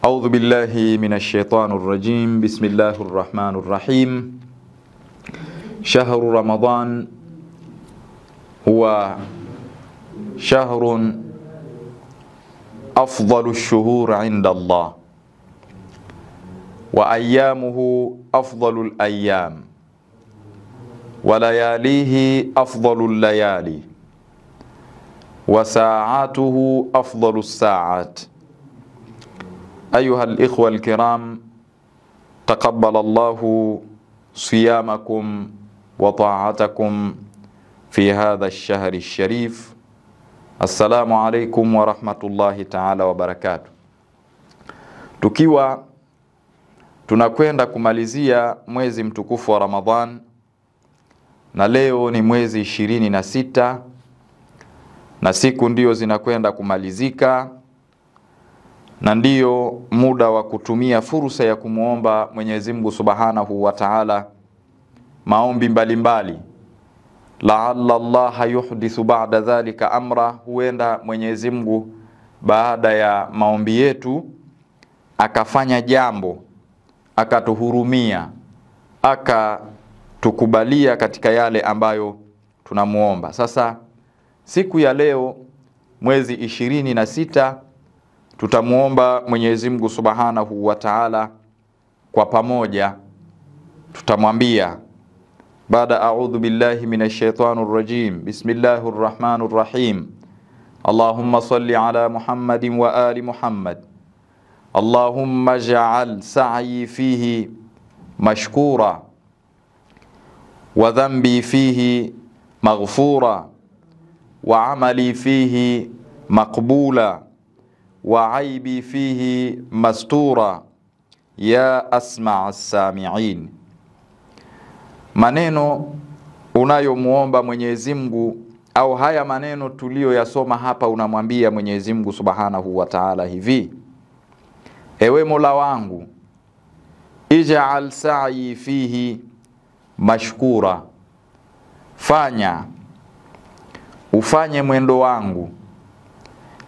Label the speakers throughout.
Speaker 1: أعوذ بالله من الشيطان الرجيم. بسم الله الرحمن الرحيم. شهر رمضان هو شهر أفضل الشهور عند الله، وأيامه أفضل الأيام، ولياليه أفضل الليالي، وساعاته أفضل الساعات. أيها الإخوة الكرام، تقبل الله صيامكم وطاعتكم في هذا الشهر الشريف. السلام عليكم ورحمة الله تعالى وبركاته. Tukiwa tunakwenda kumalizia mwezi mtukufu wa Ramadhan, na leo ni mwezi 26 na siku ndio zinakwenda kumalizika, na ndio muda wa kutumia fursa ya kumuomba Mwenyezi Mungu Subhanahu wa Ta'ala maombi mbalimbali. La'alla Allah yuhdithu ba'da dhalika amra, huenda Mwenyezi Mungu baada ya maombi yetu akafanya jambo, akatuhurumia, akatukubalia katika yale ambayo tunamuomba. Sasa siku ya leo mwezi 26 tutamuomba Mwenyezi Mungu Subhanahu wa Ta'ala kwa pamoja. Tutamwambia baada a'udhu billahi minash shaitanir rajim, bismillahir rahmanir rahim, Allahumma salli ala Muhammadin wa ali Muhammad, Allahumma ij'al sa'yi fihi mashkura wa dhanbi fihi maghfura wa amali fihi maqbula wa aibi fihi mastura ya asma' as-sami'in. Maneno unayomuomba Mwenyezi Mungu, au haya maneno tuliyoyasoma hapa, unamwambia Mwenyezi Mungu Subhanahu wa Ta'ala hivi: ewe Mola wangu, ij'al sa'i fihi mashkura, ufanye mwendo wangu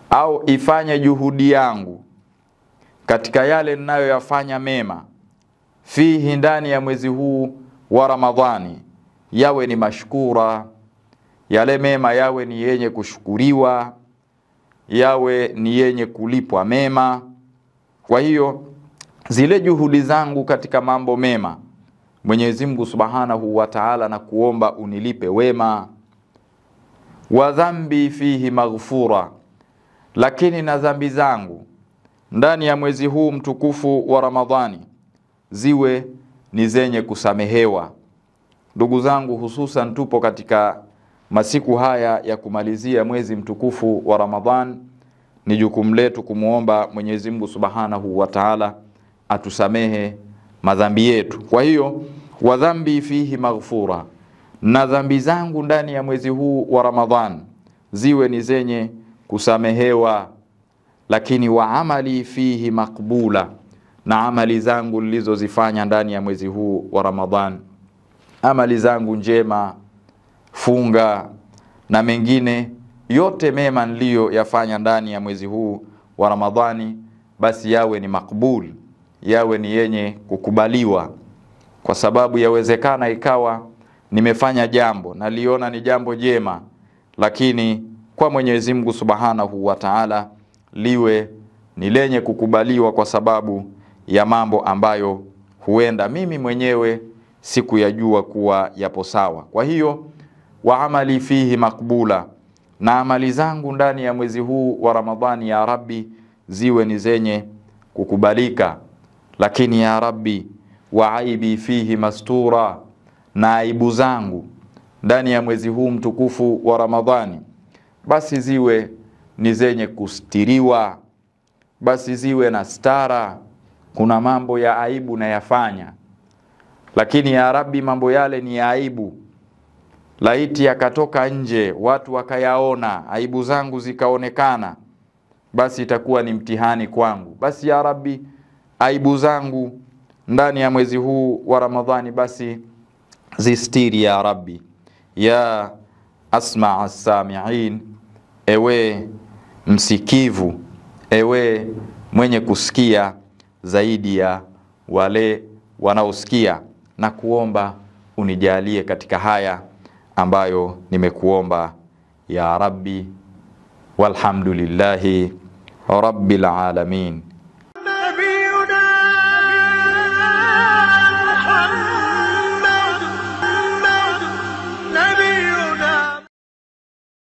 Speaker 1: au ifanye juhudi yangu katika yale ninayoyafanya mema, fihi, ndani ya mwezi huu wa Ramadhani, yawe ni mashkura, yale mema yawe ni yenye kushukuriwa, yawe ni yenye kulipwa mema. Kwa hiyo zile juhudi zangu katika mambo mema, Mwenyezi Mungu Subhanahu wa Ta'ala, na kuomba unilipe wema. Wa dhambi fihi maghfura, lakini na dhambi zangu ndani ya mwezi huu mtukufu wa Ramadhani ziwe ni zenye kusamehewa. Ndugu zangu, hususan tupo katika masiku haya ya kumalizia mwezi mtukufu wa Ramadhan, ni jukumu letu kumuomba Mwenyezi Mungu Subhanahu wa Ta'ala atusamehe madhambi yetu. Kwa hiyo wa dhambi fihi maghfura, na dhambi zangu ndani ya mwezi huu wa Ramadhan ziwe ni zenye kusamehewa. Lakini wa amali fihi maqbula, na amali zangu nilizozifanya ndani ya mwezi huu wa Ramadhan, amali zangu njema, funga na mengine yote mema niliyoyafanya ndani ya mwezi huu wa Ramadhani, basi yawe ni makbul, yawe ni yenye kukubaliwa. Kwa sababu yawezekana ikawa nimefanya jambo naliona ni jambo jema, lakini kwa Mwenyezi Mungu Subhanahu wa Ta'ala liwe ni lenye kukubaliwa kwa sababu ya mambo ambayo huenda mimi mwenyewe sikuyajua kuwa yapo sawa. Kwa hiyo wa amali fihi makbula, na amali zangu ndani ya mwezi huu wa Ramadhani ya Rabbi ziwe ni zenye kukubalika. Lakini ya Rabbi, wa aibi fihi mastura, na aibu zangu ndani ya mwezi huu mtukufu wa Ramadhani basi ziwe ni zenye kustiriwa, basi ziwe na stara. Kuna mambo ya aibu na yafanya, lakini ya Rabbi mambo yale ni ya aibu, laiti yakatoka nje watu wakayaona, aibu zangu zikaonekana, basi itakuwa ni mtihani kwangu. Basi ya Rabbi, aibu zangu ndani ya mwezi huu wa Ramadhani basi zistiri ya Rabbi. Ya asma' as-sami'in, ewe msikivu, ewe mwenye kusikia zaidi ya wale wanaosikia, na kuomba unijalie katika haya ambayo nimekuomba ya Rabbi, walhamdulillahi rabbil alamin.